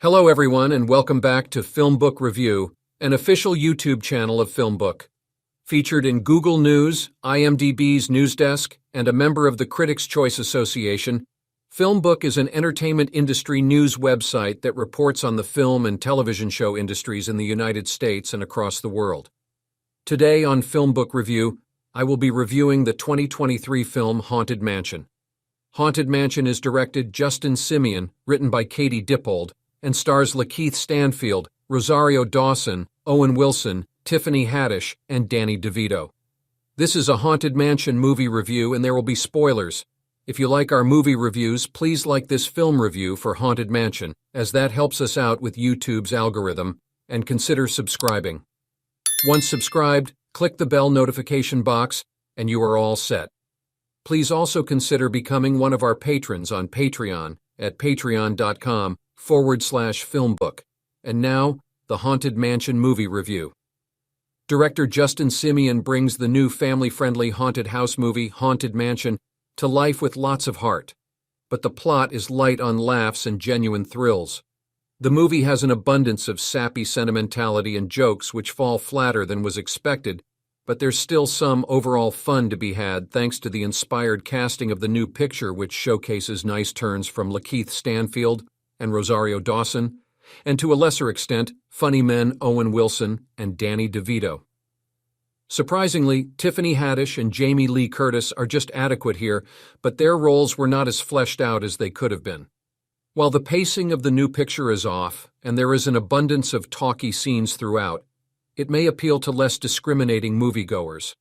Hello everyone and welcome back to FilmBook Review, an official YouTube channel of FilmBook. Featured in Google News, IMDb's news desk, and a member of the Critics' Choice Association, FilmBook is an entertainment industry news website that reports on the film and television show industries in the United States and across the world. Today on FilmBook Review, I will be reviewing the 2023 film Haunted Mansion. Haunted Mansion is directed Justin Simien, written by Katie Dippold, and stars Lakeith Stanfield, Rosario Dawson, Owen Wilson, Tiffany Haddish, and Danny DeVito. This is a Haunted Mansion movie review and there will be spoilers. If you like our movie reviews, please like this film review for Haunted Mansion, as that helps us out with YouTube's algorithm, and consider subscribing. Once subscribed, click the bell notification box, and you are all set. Please also consider becoming one of our patrons on Patreon at patreon.com/filmbook. And now, the Haunted Mansion movie review. Director Justin Simien brings the new family-friendly haunted house movie Haunted Mansion to life with lots of heart. But the plot is light on laughs and genuine thrills. The movie has an abundance of sappy sentimentality and jokes which fall flatter than was expected, but there's still some overall fun to be had thanks to the inspired casting of the new picture, which showcases nice turns from Lakeith Stanfield and Rosario Dawson, and to a lesser extent, funny men Owen Wilson and Danny DeVito. Surprisingly, Tiffany Haddish and Jamie Lee Curtis are just adequate here, but their roles were not as fleshed out as they could have been. While the pacing of the new picture is off, and there is an abundance of talky scenes throughout, it may appeal to less discriminating moviegoers.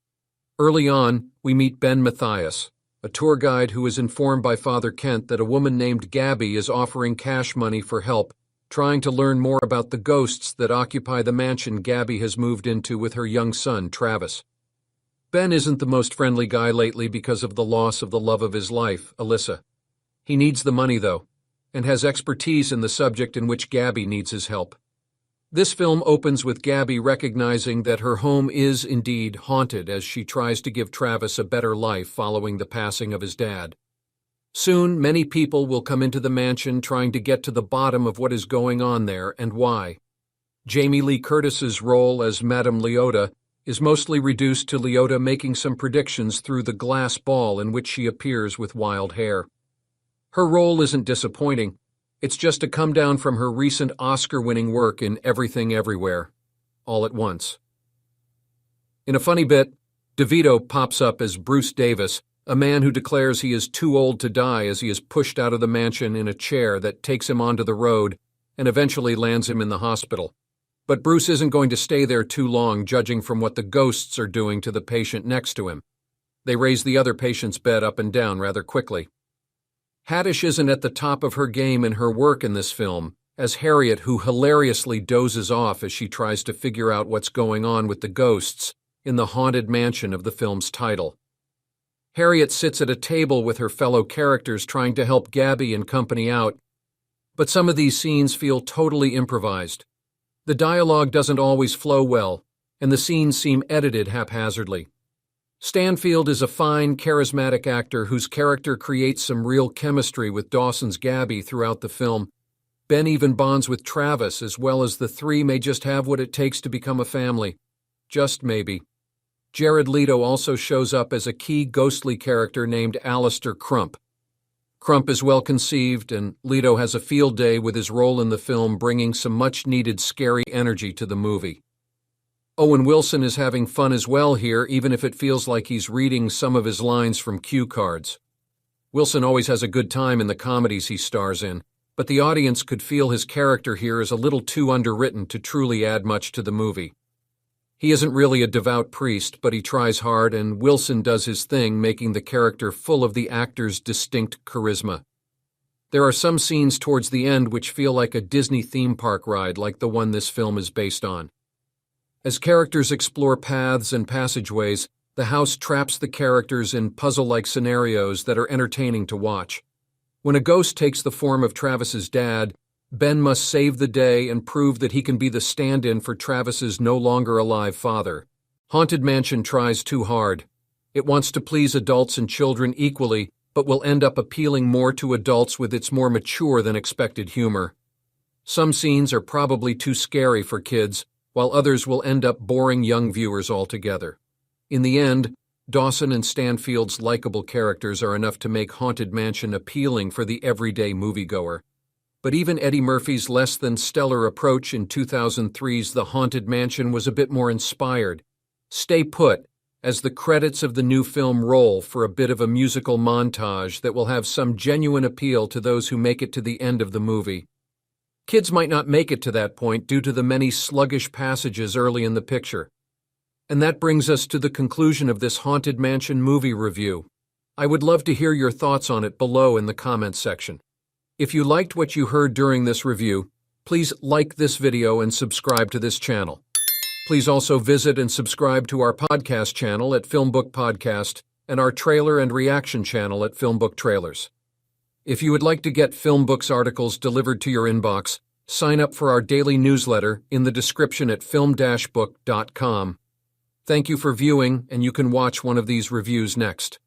Early on, we meet Ben Mathias, a tour guide who is informed by Father Kent that a woman named Gabby is offering cash money for help, trying to learn more about the ghosts that occupy the mansion Gabby has moved into with her young son, Travis. Ben isn't the most friendly guy lately because of the loss of the love of his life, Alyssa. He needs the money, though, and has expertise in the subject in which Gabby needs his help. This film opens with Gabby recognizing that her home is indeed haunted as she tries to give Travis a better life following the passing of his dad. Soon, many people will come into the mansion trying to get to the bottom of what is going on there and why. Jamie Lee Curtis's role as Madame Leota is mostly reduced to Leota making some predictions through the glass ball in which she appears with wild hair. Her role isn't disappointing. It's just a come down from her recent Oscar-winning work in Everything Everywhere, all at once. In a funny bit, DeVito pops up as Bruce Davis, a man who declares he is too old to die as he is pushed out of the mansion in a chair that takes him onto the road and eventually lands him in the hospital. But Bruce isn't going to stay there too long, judging from what the ghosts are doing to the patient next to him. They raise the other patient's bed up and down rather quickly. Haddish isn't at the top of her game in her work in this film, as Harriet, who hilariously dozes off as she tries to figure out what's going on with the ghosts in the haunted mansion of the film's title. Harriet sits at a table with her fellow characters trying to help Gabby and company out, but some of these scenes feel totally improvised. The dialogue doesn't always flow well, and the scenes seem edited haphazardly. Stanfield is a fine, charismatic actor whose character creates some real chemistry with Dawson's Gabby throughout the film. Ben even bonds with Travis, as well as the three may just have what it takes to become a family. Just maybe. Jared Leto also shows up as a key ghostly character named Alistair Crump. Crump is well conceived, and Leto has a field day with his role in the film, bringing some much-needed scary energy to the movie. Owen Wilson is having fun as well here, even if it feels like he's reading some of his lines from cue cards. Wilson always has a good time in the comedies he stars in, but the audience could feel his character here is a little too underwritten to truly add much to the movie. He isn't really a devout priest, but he tries hard, and Wilson does his thing, making the character full of the actor's distinct charisma. There are some scenes towards the end which feel like a Disney theme park ride, like the one this film is based on. As characters explore paths and passageways, the house traps the characters in puzzle-like scenarios that are entertaining to watch. When a ghost takes the form of Travis's dad, Ben must save the day and prove that he can be the stand-in for Travis's no-longer-alive father. Haunted Mansion tries too hard. It wants to please adults and children equally, but will end up appealing more to adults with its more mature than expected humor. Some scenes are probably too scary for kids, while others will end up boring young viewers altogether. In the end, Dawson and Stanfield's likable characters are enough to make Haunted Mansion appealing for the everyday moviegoer. But even Eddie Murphy's less than stellar approach in 2003's The Haunted Mansion was a bit more inspired. Stay put, as the credits of the new film roll, for a bit of a musical montage that will have some genuine appeal to those who make it to the end of the movie. Kids might not make it to that point due to the many sluggish passages early in the picture. And that brings us to the conclusion of this Haunted Mansion movie review. I would love to hear your thoughts on it below in the comments section. If you liked what you heard during this review, please like this video and subscribe to this channel. Please also visit and subscribe to our podcast channel at FilmBook Podcast and our trailer and reaction channel at FilmBook Trailers. If you would like to get FilmBook's articles delivered to your inbox, sign up for our daily newsletter in the description at film-book.com. Thank you for viewing, and you can watch one of these reviews next.